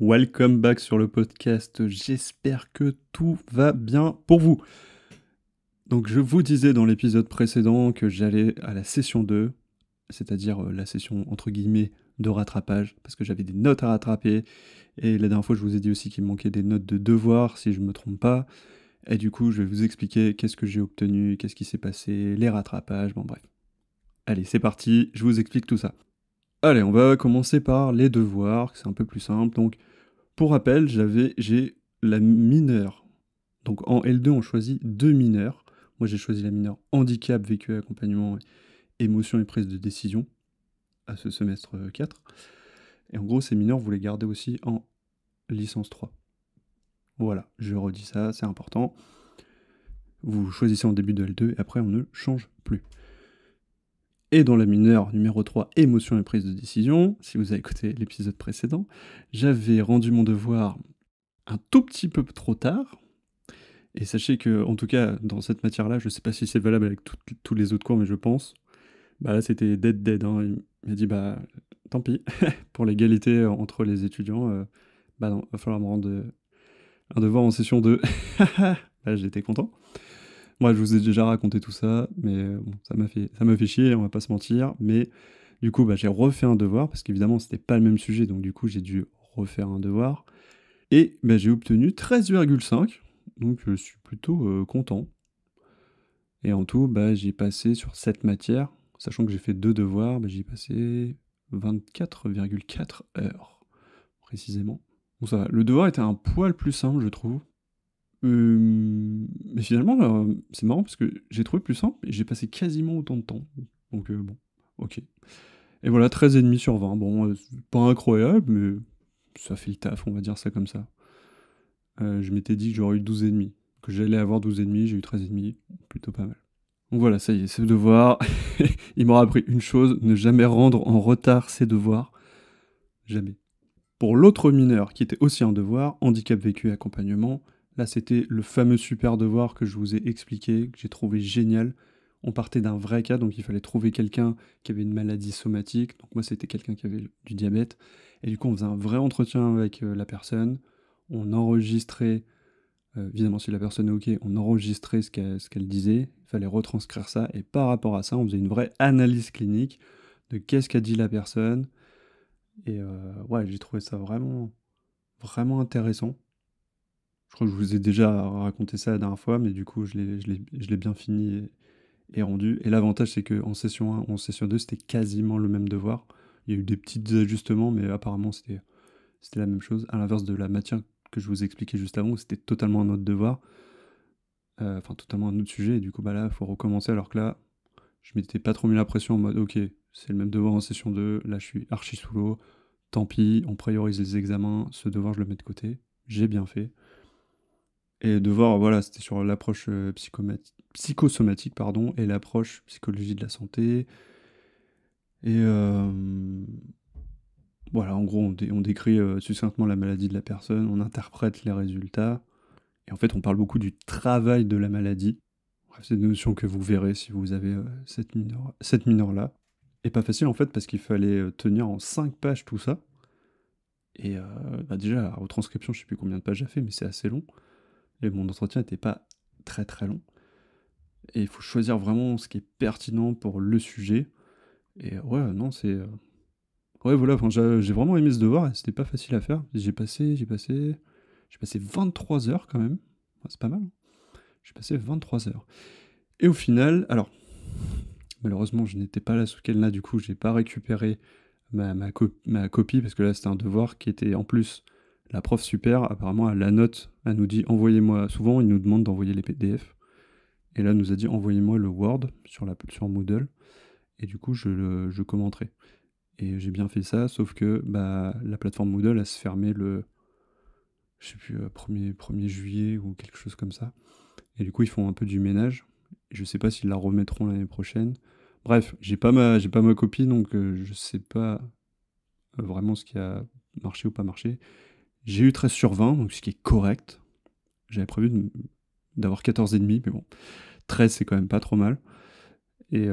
Welcome back sur le podcast. J'espère que tout va bien pour vous. Donc je vous disais dans l'épisode précédent que j'allais à la session 2, c'est-à-dire la session entre guillemets de rattrapage, parce que j'avais des notes à rattraper, et la dernière fois je vous ai dit aussi qu'il me manquait des notes de devoir, si je ne me trompe pas, et du coup je vais vous expliquer qu'est-ce que j'ai obtenu, qu'est-ce qui s'est passé, les rattrapages, bon bref. Allez, c'est parti, je vous explique tout ça. Allez, on va commencer par les devoirs, c'est un peu plus simple, donc pour rappel, j'ai la mineure. Donc en L2, on choisit 2 mineurs. Moi, j'ai choisi la mineure handicap, vécu, accompagnement, émotion et prise de décision à ce semestre 4. Et en gros, ces mineurs, vous les gardez aussi en licence 3. Voilà, je redis ça, c'est important. Vous choisissez en début de L2 et après, on ne change plus. Et dans la mineure numéro 3, émotion et prise de décision, si vous avez écouté l'épisode précédent, j'avais rendu mon devoir un tout petit peu trop tard. Et sachez que, en tout cas, dans cette matière-là, je sais pas si c'est valable avec tous les autres cours, mais je pense. Bah là, c'était dead, hein. Il m'a dit, bah, tant pis, pour l'égalité entre les étudiants, bah non, va falloir me rendre un devoir en session 2. Là, j'étais content. Moi, je vous ai déjà raconté tout ça, mais bon, ça m'a fait chier, on va pas se mentir. Mais du coup, bah, j'ai refait un devoir, parce qu'évidemment, c'était pas le même sujet, donc du coup, j'ai dû refaire un devoir. Et bah, j'ai obtenu 13,5, donc je suis plutôt content. Et en tout, bah, j'ai passé sur cette matière, sachant que j'ai fait 2 devoirs, bah, j'ai passé 24,4 heures, précisément. Bon ça va, le devoir était un poil plus simple, je trouve. Mais finalement, c'est marrant parce que j'ai trouvé plus simple et j'ai passé quasiment autant de temps. Donc bon, OK. Et voilà, 13,5 sur 20. Bon, c'est pas incroyable, mais ça fait le taf, on va dire ça comme ça. Je m'étais dit que j'aurais eu 12,5, que j'allais avoir 12,5, j'ai eu 13,5, plutôt pas mal. Donc voilà, ça y est, c'est le devoir. Il m'aura appris une chose, ne jamais rendre en retard ses devoirs. Jamais. Pour l'autre mineur, qui était aussi un devoir, handicap vécu et accompagnement, là c'était le fameux super devoir que je vous ai expliqué, que j'ai trouvé génial. On partait d'un vrai cas, donc il fallait trouver quelqu'un qui avait une maladie somatique. Donc moi c'était quelqu'un qui avait du diabète. Et du coup on faisait un vrai entretien avec la personne. On enregistrait évidemment, si la personne est OK, on enregistrait ce qu'elle disait, il fallait retranscrire ça, et par rapport à ça, on faisait une vraie analyse clinique de qu'est-ce qu'a dit la personne. Et ouais, j'ai trouvé ça vraiment, vraiment intéressant. Je crois que je vous ai déjà raconté ça la dernière fois, mais du coup, je l'ai bien fini et rendu. Et l'avantage, c'est qu'en session 1, en session 2, c'était quasiment le même devoir. Il y a eu des petits ajustements, mais apparemment, c'était la même chose. À l'inverse de la matière que je vous ai expliqué juste avant, où c'était totalement un autre devoir. Enfin totalement un autre sujet, et du coup bah là, il faut recommencer, alors que là, je m'étais pas trop mis la pression en mode OK, c'est le même devoir en session 2, là je suis archi sous l'eau, tant pis, on priorise les examens, ce devoir je le mets de côté, j'ai bien fait. Et devoir, voilà, c'était sur l'approche psychosomatique, pardon, et l'approche psychologie de la santé. Et voilà, en gros, on décrit succinctement la maladie de la personne, on interprète les résultats, et en fait, on parle beaucoup du travail de la maladie. Bref, c'est une notion que vous verrez si vous avez cette mineure-là. Et pas facile en fait, parce qu'il fallait tenir en 5 pages tout ça. Et bah déjà, la retranscription, je sais plus combien de pages j'ai fait, mais c'est assez long. Et mon entretien n'était pas très très long. Et il faut choisir vraiment ce qui est pertinent pour le sujet. Et ouais, non, c'est. Ouais, voilà, enfin, j'ai vraiment aimé ce devoir et c'était pas facile à faire. J'ai passé 23 heures quand même. Ouais, c'est pas mal, hein. J'ai passé 23 heures. Et au final, alors, malheureusement, je n'étais pas là ce week-end-là, du coup, j'ai pas récupéré ma copie, parce que là, c'était un devoir qui était en plus, la prof super, apparemment, à la note, elle nous dit envoyez-moi. Souvent, il nous demande d'envoyer les PDF. Et là, elle nous a dit envoyez-moi le Word sur Moodle, et du coup, je commenterai. Et j'ai bien fait ça, sauf que bah, la plateforme Moodle, elle se fermait je sais plus, 1er juillet ou quelque chose comme ça. Et du coup, ils font un peu du ménage. Je sais pas s'ils la remettront l'année prochaine. Bref, j'ai pas ma copie, donc je sais pas vraiment ce qui a marché ou pas marché. J'ai eu 13 sur 20, donc ce qui est correct. J'avais prévu d'avoir 14,5, mais bon, 13 c'est quand même pas trop mal. Et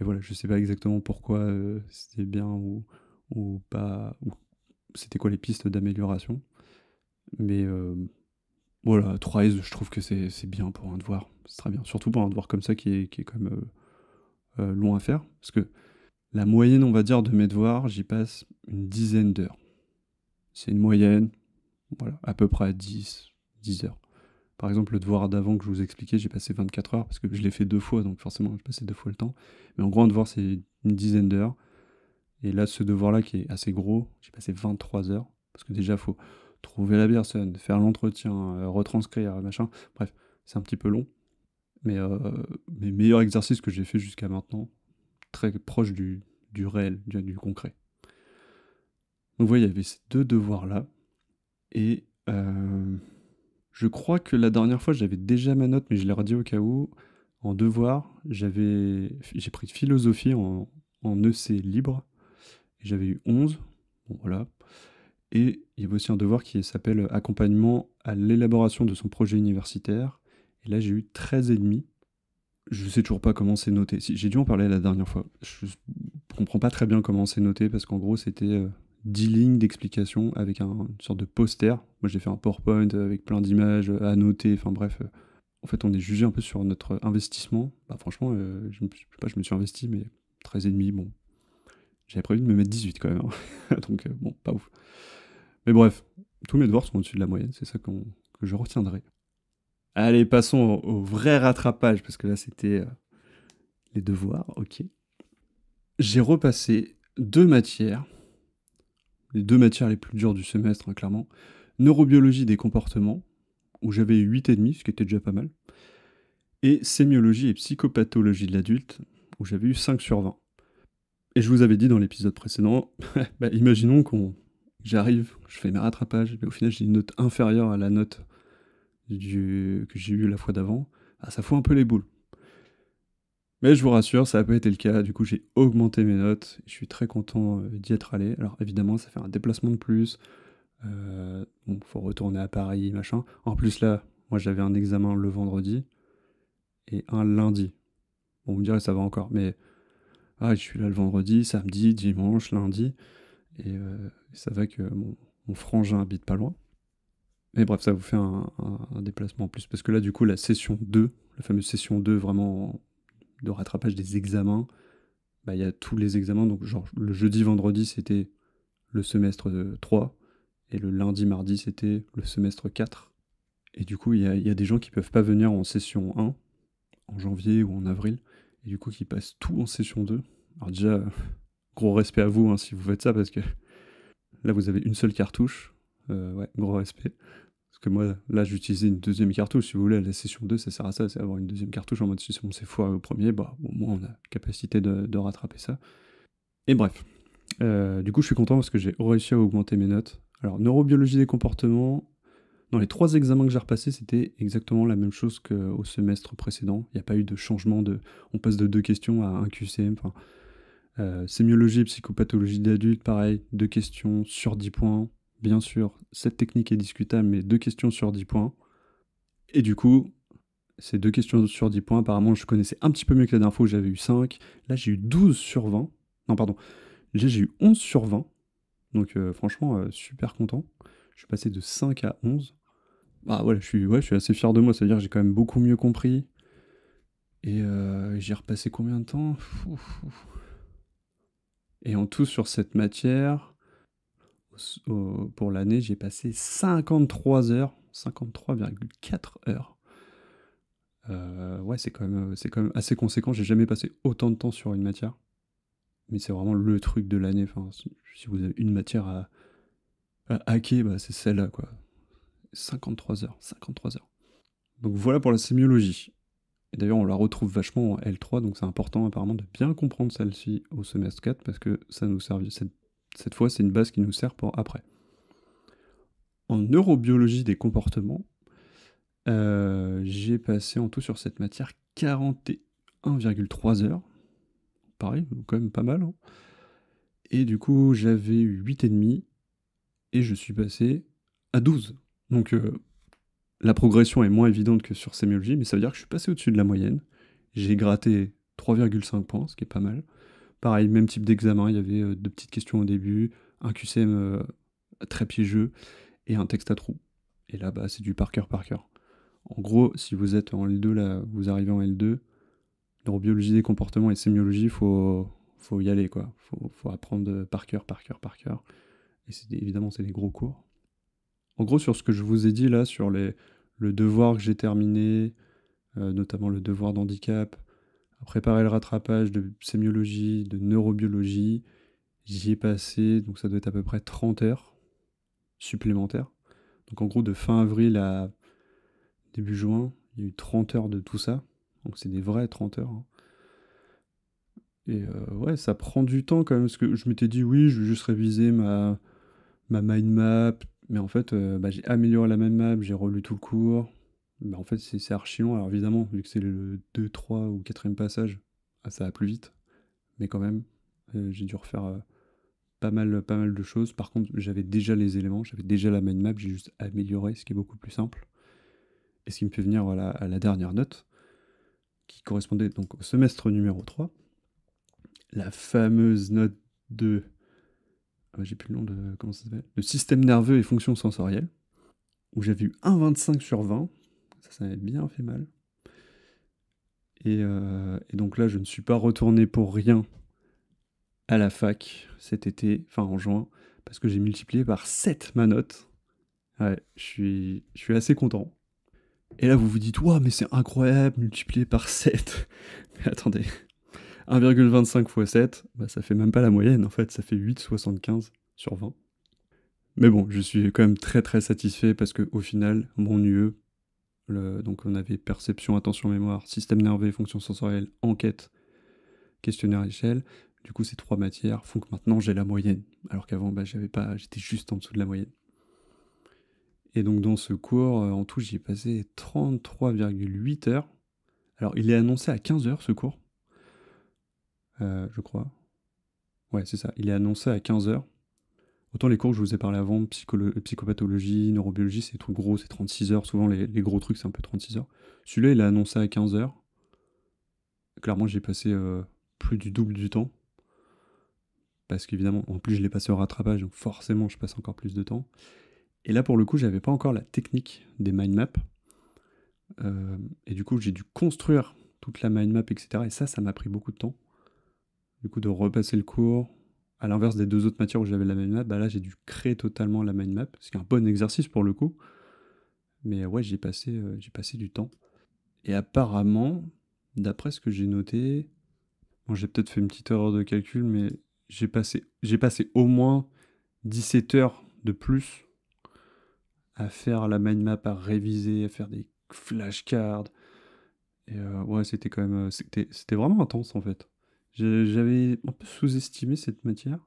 voilà, je sais pas exactement pourquoi c'était bien ou pas, ou c'était quoi les pistes d'amélioration. Mais voilà, 13, je trouve que c'est bien pour un devoir. C'est très bien. Surtout pour un devoir comme ça qui est quand même long à faire. Parce que la moyenne, on va dire, de mes devoirs, j'y passe une dizaine d'heures. C'est une moyenne, voilà, à peu près à 10 heures. Par exemple, le devoir d'avant que je vous expliquais, j'ai passé 24 heures parce que je l'ai fait 2 fois, donc forcément, j'ai passé 2 fois le temps. Mais en gros, un devoir, c'est une dizaine d'heures. Et là, ce devoir-là, qui est assez gros, j'ai passé 23 heures. Parce que déjà, il faut trouver la personne, faire l'entretien, retranscrire, machin. Bref, c'est un petit peu long. Mais mes meilleurs exercices que j'ai fait jusqu'à maintenant, très proche du réel, du concret. Donc, vous voyez, il y avait ces 2 devoirs-là. Et je crois que la dernière fois, j'avais déjà ma note, mais je l'ai redit au cas où. En devoir, j'ai pris philosophie en EC libre. Et j'avais eu 11. Bon, voilà. Et il y avait aussi un devoir qui s'appelle accompagnement à l'élaboration de son projet universitaire. Et là, j'ai eu 13,5. Je sais toujours pas comment c'est noté. J'ai dû en parler la dernière fois. Je comprends pas très bien comment c'est noté parce qu'en gros, c'était 10 lignes d'explication avec une sorte de poster. Moi, j'ai fait un PowerPoint avec plein d'images à noter. Enfin bref, en fait, on est jugé un peu sur notre investissement. Bah, franchement, je sais pas, je me suis investi, mais 13,5, bon. J'avais prévu de me mettre 18 quand même, hein. Donc, bon, pas ouf. Mais bref, tous mes devoirs sont au-dessus de la moyenne, c'est ça que je retiendrai. Allez, passons au vrai rattrapage, parce que là, c'était les devoirs, ok. J'ai repassé 2 matières, les 2 matières les plus dures du semestre, hein, clairement. Neurobiologie des comportements, où j'avais eu 8,5, ce qui était déjà pas mal. Et sémiologie et psychopathologie de l'adulte, où j'avais eu 5 sur 20. Et je vous avais dit dans l'épisode précédent, bah, imaginons j'arrive, je fais mes rattrapages, mais au final j'ai une note inférieure à la note que j'ai eue la fois d'avant. Ah, ça fout un peu les boules. Mais je vous rassure, ça n'a pas été le cas. Du coup, j'ai augmenté mes notes. Je suis très content d'y être allé. Alors évidemment, ça fait un déplacement de plus. Bon, faut retourner à Paris, machin. En plus là, moi j'avais un examen le vendredi et un lundi. Bon, vous me direz, ça va encore, mais je suis là le vendredi, samedi, dimanche, lundi. Et ça va que mon frangin habite pas loin. Mais bref, ça vous fait un déplacement en plus. Parce que là, du coup, la session 2, la fameuse session 2, vraiment de rattrapage des examens, bah, il y a tous les examens. Donc, genre, le jeudi, vendredi, c'était le semestre 3. Et le lundi, mardi, c'était le semestre 4. Et du coup, il y a des gens qui peuvent pas venir en session 1, en janvier ou en avril. Et du coup, qui passent tout en session 2. Alors déjà, gros respect à vous, hein, si vous faites ça, parce que là, vous avez une seule cartouche. Ouais, gros respect. Parce que moi, là, j'utilisais une deuxième cartouche. Si vous voulez, la session 2, ça sert à ça, c'est avoir une deuxième cartouche en mode si on s'est foiré au premier, bah, au moins on a la capacité de rattraper ça. Et bref. Du coup, je suis content parce que j'ai réussi à augmenter mes notes. Alors, neurobiologie des comportements, dans les 3 examens que j'ai repassés, c'était exactement la même chose qu'au semestre précédent. Il n'y a pas eu de changement on passe de 2 questions à un QCM. Sémiologie et psychopathologie d'adulte, pareil, 2 questions sur 10 points. Bien sûr, cette technique est discutable, mais 2 questions sur 10 points. Et du coup, ces 2 questions sur 10 points, apparemment, je connaissais un petit peu mieux que la dernière fois où j'avais eu 5. Là, j'ai eu 12 sur 20. Non, pardon. Là, j'ai eu 11 sur 20. Donc, franchement, super content. Je suis passé de 5 à 11. Bah, voilà, je suis assez fier de moi. C'est-à-dire que j'ai quand même beaucoup mieux compris. Et j'ai repassé combien de temps? Et en tout, sur cette matière, pour l'année, j'ai passé 53 heures, 53,4 heures. Ouais, c'est quand même assez conséquent. J'ai jamais passé autant de temps sur une matière. Mais c'est vraiment le truc de l'année. Enfin, si vous avez une matière à hacker, bah, c'est celle-là, quoi. 53 heures, 53 heures. Donc voilà pour la sémiologie. Et d'ailleurs, on la retrouve vachement en L3, donc c'est important apparemment de bien comprendre celle-ci au semestre 4, parce que ça nous sert, cette fois, c'est une base qui nous sert pour après. En neurobiologie des comportements, j'ai passé en tout sur cette matière 41,3 heures. Pareil, quand même pas mal, hein. Et du coup, j'avais eu 8,5 et je suis passé à 12. Donc la progression est moins évidente que sur sémiologie, mais ça veut dire que je suis passé au-dessus de la moyenne. J'ai gratté 3,5 points, ce qui est pas mal. Pareil, même type d'examen, il y avait 2 petites questions au début, un QCM très piégeux, et un texte à trous. Et là, c'est du par cœur, par cœur. En gros, si vous êtes en L2, là, vous arrivez en L2, neurobiologie des comportements et sémiologie, faut y aller, quoi. Faut apprendre par cœur, par cœur, par cœur. Et évidemment, c'est des gros cours. En gros, sur ce que je vous ai dit là, sur le devoir que j'ai terminé, notamment le devoir d'handicap, à préparer le rattrapage de sémiologie, de neurobiologie, j'y ai passé, donc ça doit être à peu près 30 heures supplémentaires. Donc en gros, de fin avril à début juin, il y a eu 30 heures de tout ça. Donc c'est des vrais 30 heures. Hein. Et ouais, ça prend du temps quand même, parce que je m'étais dit, oui, je vais juste réviser ma mind map. Mais en fait, j'ai amélioré la mind map, j'ai relu tout le cours. Mais en fait, c'est archi long. Alors évidemment, vu que c'est le 2, 3 ou 4e passage, ça va plus vite. Mais quand même, j'ai dû refaire pas mal de choses. Par contre, j'avais déjà les éléments, j'avais déjà la mind map, j'ai juste amélioré, ce qui est beaucoup plus simple. Et ce qui me fait venir voilà, à la dernière note, qui correspondait donc au semestre numéro 3. La fameuse note de... j'ai plus le nom de... Comment ça s'appelle ? Le système nerveux et fonctions sensorielles, où j'avais eu un 25 sur 20. Ça m'avait bien fait mal. Et donc là, je ne suis pas retourné pour rien à la fac cet été, enfin en juin, parce que j'ai multiplié par 7 ma note. Ouais, je suis assez content. Et là, vous vous dites, ouais, mais c'est incroyable, multiplié par 7. Mais attendez, 1,25 x 7, ça fait même pas la moyenne, en fait, ça fait 8,75 sur 20. Mais bon, je suis quand même très très satisfait parce qu'au final, mon UE, donc on avait perception, attention, mémoire, système nerveux, fonctions sensorielles, enquête, questionnaire échelle. Du coup, ces 3 matières font que maintenant j'ai la moyenne, alors qu'avant, j'étais juste en dessous de la moyenne. Et donc dans ce cours, en tout, j'y ai passé 33,8 heures. Alors, il est annoncé à 15 heures, ce cours, je crois. Ouais, c'est ça, il est annoncé à 15 heures. Autant les cours que je vous ai parlé avant, psychopathologie, neurobiologie, c'est des trucs gros, c'est 36 heures. Souvent, les gros trucs, c'est un peu 36 heures. Celui-là, il est annoncé à 15 heures. Clairement, j'ai passé plus du double du temps. Parce qu'évidemment, en plus, je l'ai passé au rattrapage, donc forcément, je passe encore plus de temps. Et là, pour le coup, j'avais pas encore la technique des mind maps. Et du coup, j'ai dû construire toute la mind map, etc. Et ça m'a pris beaucoup de temps. Du coup, de repasser le cours, à l'inverse des 2 autres matières où j'avais la mind map, là, j'ai dû créer totalement la mind map, ce qui est un bon exercice pour le coup. Mais ouais, j'ai passé du temps. Et apparemment, d'après ce que j'ai noté, bon, j'ai peut-être fait une petite erreur de calcul, mais j'ai passé au moins 17 heures de plus à faire la mind map, à réviser, à faire des flashcards. Et ouais, c'était quand même... C'était vraiment intense, en fait. J'avais un peu sous-estimé cette matière.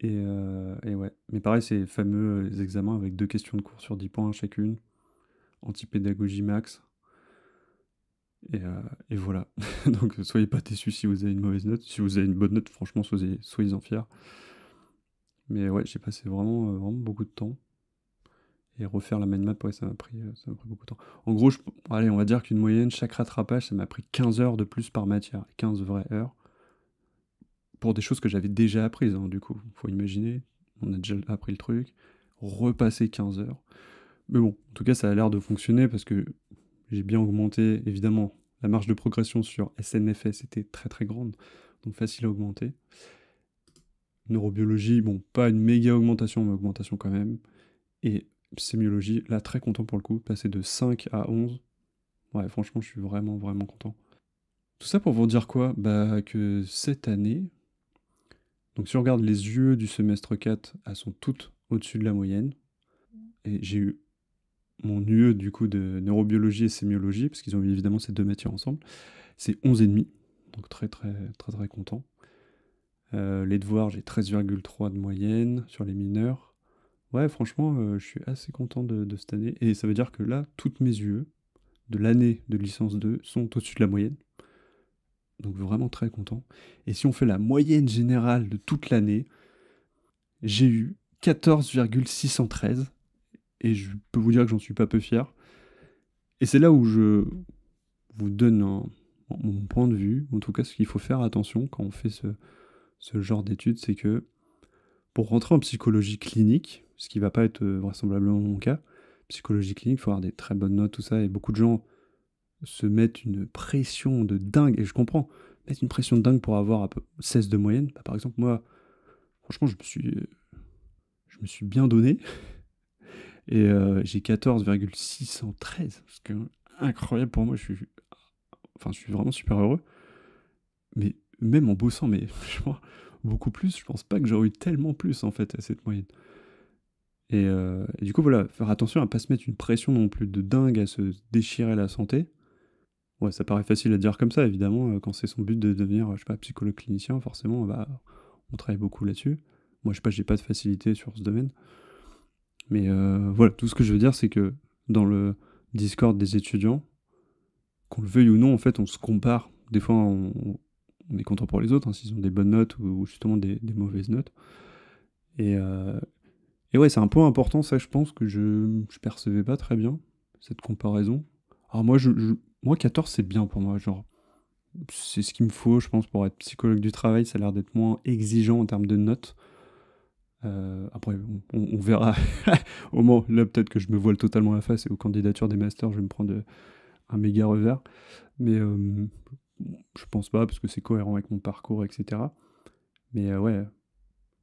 Et ouais. Mais pareil, c'est les fameux examens avec 2 questions de cours sur 10 points chacune. Anti-pédagogie max. Et voilà. Donc soyez pas déçus si vous avez une mauvaise note. Si vous avez une bonne note, franchement, soyez-en fiers. Mais ouais, j'ai passé vraiment beaucoup de temps. Et refaire la mind map, ouais, ça m'a pris beaucoup de temps. En gros, allez, on va dire qu'une moyenne, chaque rattrapage, ça m'a pris 15 heures de plus par matière. 15 vraies heures. Pour des choses que j'avais déjà apprises, hein, du coup. Faut imaginer, on a déjà appris le truc. Repasser 15 heures. Mais bon, en tout cas, ça a l'air de fonctionner parce que j'ai bien augmenté, évidemment. La marge de progression sur SNFS était très très grande, donc facile à augmenter. Neurobiologie, bon, pas une méga augmentation, mais augmentation quand même. Et sémiologie, là, très content pour le coup, passer de 5 à 11. Ouais, franchement, je suis vraiment content. Tout ça pour vous dire quoi ? Que cette année, donc si on regarde les UE du semestre 4, elles sont toutes au-dessus de la moyenne. Et j'ai eu mon UE du coup de neurobiologie et sémiologie, parce qu'ils ont eu évidemment ces 2 matières ensemble, c'est 11,5, donc très content. Les devoirs, j'ai 13,3 de moyenne sur les mineurs. Ouais, franchement, je suis assez content de cette année, et ça veut dire que là, toutes mes UE de l'année de licence 2 sont au-dessus de la moyenne. Donc vraiment très content. Et si on fait la moyenne générale de toute l'année, j'ai eu 14,613, et je peux vous dire que j'en suis pas peu fier. Et c'est là où je vous donne mon point de vue, en tout cas ce qu'il faut faire attention quand on fait ce genre d'études, c'est que pour rentrer en psychologie clinique, ce qui va pas être vraisemblablement mon cas, psychologie clinique, il faut avoir des très bonnes notes, tout ça, et beaucoup de gens se mettent une pression de dingue, et je comprends, mettre une pression de dingue pour avoir un peu 16 de moyenne. Bah, par exemple, moi, franchement, je me suis bien donné, et j'ai 14,613, ce qui est incroyable pour moi, je suis vraiment super heureux, mais même en bossant, mais je vois, beaucoup plus, je pense pas que j'aurais eu tellement plus, en fait, à cette moyenne. Et du coup, voilà, faire attention à pas se mettre une pression non plus de dingue à se déchirer la santé. Ouais, ça paraît facile à dire comme ça, évidemment, quand c'est son but de devenir, je sais pas, psychologue clinicien, forcément, bah, on travaille beaucoup là-dessus. Moi, je sais pas, j'ai pas de facilité sur ce domaine. Mais voilà, tout ce que je veux dire, c'est que dans le Discord des étudiants, qu'on le veuille ou non, en fait, on se compare. Des fois, on est content pour les autres, hein, s'ils ont des bonnes notes ou justement des mauvaises notes. Et, euh, et ouais, c'est un point important, ça, je pense, que je percevais pas très bien, cette comparaison. Alors moi, 14, c'est bien pour moi, genre, c'est ce qu'il me faut, je pense, pour être psychologue du travail. Ça a l'air d'être moins exigeant en termes de notes. Après, on verra. Au moins, là, peut-être que je me voile totalement la face et aux candidatures des masters, je vais me prendre un méga revers. Mais je pense pas, parce que c'est cohérent avec mon parcours, etc. Mais ouais,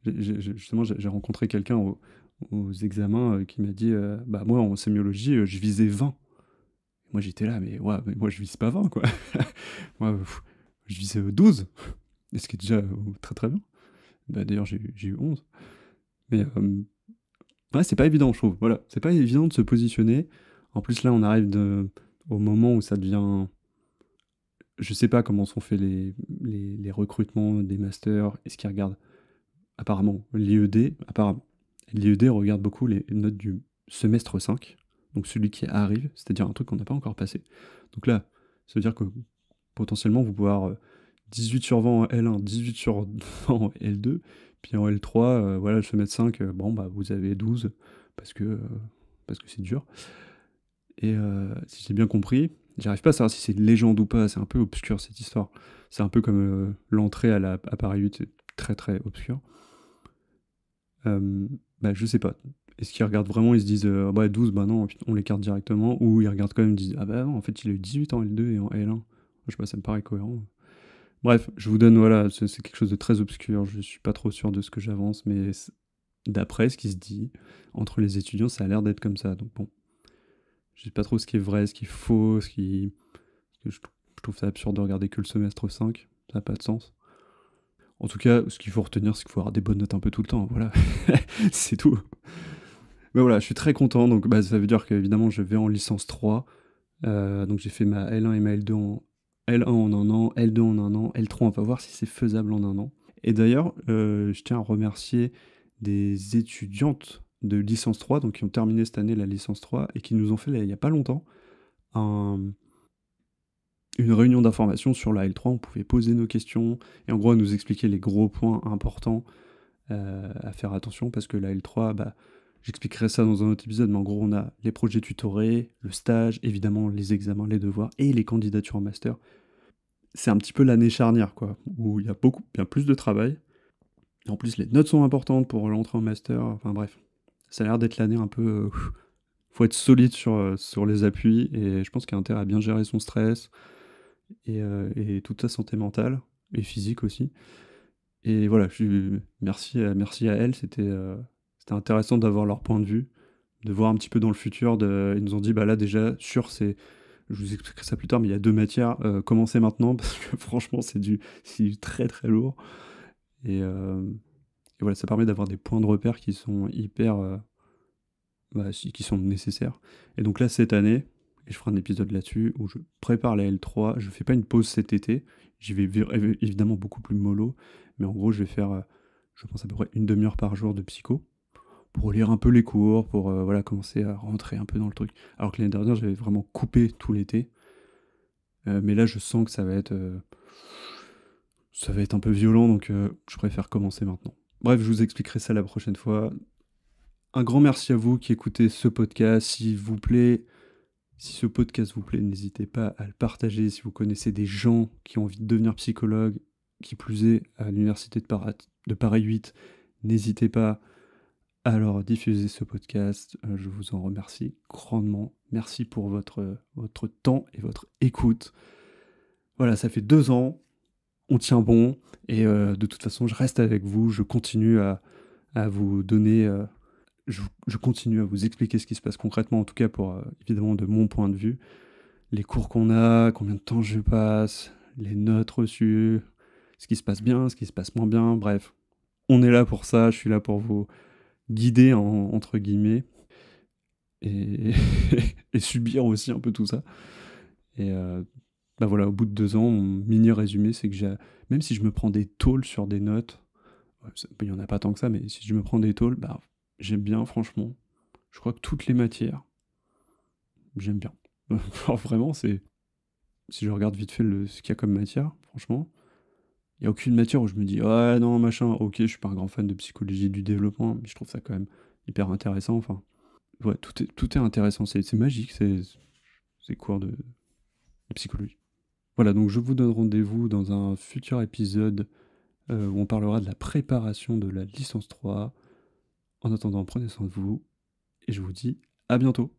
justement, j'ai rencontré quelqu'un aux examens qui m'a dit bah, moi, en sémiologie, je visais 20. Moi, j'étais là, mais, ouais, mais moi, je vise pas 20, quoi. Moi, je vise 12. Et ce qui est déjà très très bien. Bah, d'ailleurs, j'ai eu 11. Mais ouais, c'est pas évident, je trouve. Voilà, c'est pas évident de se positionner. En plus, là, on arrive au moment où ça devient. Je sais pas comment sont faits les recrutements des masters. Est-ce qu'ils regardent. Apparemment, l'IED. Apparemment. L'IED regarde beaucoup les notes du semestre 5. Donc celui qui arrive, c'est-à-dire un truc qu'on n'a pas encore passé. Donc là, ça veut dire que potentiellement, vous pouvez avoir 18 sur 20 en L1, 18 sur 20 en L2, puis en L3, voilà, le semestre 5, bon, bah, vous avez 12, parce que c'est dur. Et si j'ai bien compris, j'arrive pas à savoir si c'est une légende ou pas, c'est un peu obscur cette histoire. C'est un peu comme l'entrée à Paris 8, c'est très très obscur. Bah, je sais pas. Est-ce qu'ils regardent vraiment, ils se disent bah 12, bah non, on l'écarte directement, ou ils regardent quand même, ils disent ah bah non, en fait il a eu 18 en L2 et en L1. Je sais pas, ça me paraît cohérent. Bref, je vous donne, voilà, c'est quelque chose de très obscur, je suis pas trop sûr de ce que j'avance, mais d'après ce qui se dit, entre les étudiants, ça a l'air d'être comme ça. Donc bon, je sais pas trop ce qui est vrai, ce qui est faux, parce que je trouve ça absurde de regarder que le semestre 5, ça n'a pas de sens. En tout cas, ce qu'il faut retenir, c'est qu'il faut avoir des bonnes notes un peu tout le temps, voilà, c'est tout. Mais voilà, je suis très content, donc bah, ça veut dire qu'évidemment, je vais en licence 3, donc j'ai fait ma L1 et ma L2 L1 en un an, L2 en un an, L3, on va voir si c'est faisable en un an. Et d'ailleurs, je tiens à remercier des étudiantes de licence 3, donc qui ont terminé cette année la licence 3, et qui nous ont fait, il n'y a pas longtemps, une réunion d'information sur la L3. On pouvait poser nos questions, et en gros, nous expliquer les gros points importants à faire attention, parce que la L3, bah, j'expliquerai ça dans un autre épisode, mais en gros, on a les projets tutorés, le stage, évidemment les examens, les devoirs, et les candidatures en master. C'est un petit peu l'année charnière, quoi, où il y a bien plus de travail. En plus, les notes sont importantes pour l'entrée en master. Enfin bref, ça a l'air d'être l'année un peu. Faut être solide sur les appuis, et je pense qu'il y a intérêt à bien gérer son stress et toute sa santé mentale et physique aussi. Et voilà, merci à elle. C'était intéressant d'avoir leur point de vue, de voir un petit peu dans le futur. Ils nous ont dit, bah là déjà, je vous expliquerai ça plus tard, mais il y a 2 matières. Commencez maintenant, parce que franchement, c'est du très très lourd. Et voilà, ça permet d'avoir des points de repère qui sont hyper, qui sont nécessaires. Et donc là, cette année, et je ferai un épisode là-dessus, où je prépare la L3, je fais pas une pause cet été, j'y vais évidemment beaucoup plus mollo, mais en gros, je vais faire, je pense à peu près une demi-heure par jour de psycho, pour lire un peu les cours, pour voilà, commencer à rentrer un peu dans le truc. Alors que l'année dernière, j'avais vraiment coupé tout l'été, mais là, je sens que ça va être un peu violent, donc je préfère commencer maintenant. Bref, je vous expliquerai ça la prochaine fois. Un grand merci à vous qui écoutez ce podcast. S'il vous plaît, si ce podcast vous plaît, n'hésitez pas à le partager. Si vous connaissez des gens qui ont envie de devenir psychologue, qui plus est à l'université de Paris 8, n'hésitez pas à leur diffuser ce podcast. Je vous en remercie grandement. Merci pour votre temps et votre écoute. Voilà, ça fait 2 ans, on tient bon et de toute façon, je reste avec vous. Je continue à vous donner, je continue à vous expliquer ce qui se passe concrètement, en tout cas pour, évidemment de mon point de vue. Les cours qu'on a, combien de temps je passe, les notes reçues, ce qui se passe bien, ce qui se passe moins bien, bref. On est là pour ça, je suis là pour vous guider entre guillemets et et subir aussi un peu tout ça et bah, voilà, au bout de 2 ans, mon mini résumé, c'est que même si je me prends des tôles sur des notes, ouais, il y en a pas tant que ça, mais si je me prends des tôles, bah, j'aime bien franchement. Je crois que toutes les matières, j'aime bien. Alors vraiment, si je regarde vite fait ce qu'il y a comme matière, franchement, il y a aucune matière où je me dis: «Ouais, non, machin, OK, je suis pas un grand fan de psychologie du développement», mais je trouve ça quand même hyper intéressant, enfin, ouais, tout est intéressant, c'est magique, ces cours de psychologie. Voilà, donc je vous donne rendez-vous dans un futur épisode, où on parlera de la préparation de la licence 3. En attendant, prenez soin de vous et je vous dis à bientôt.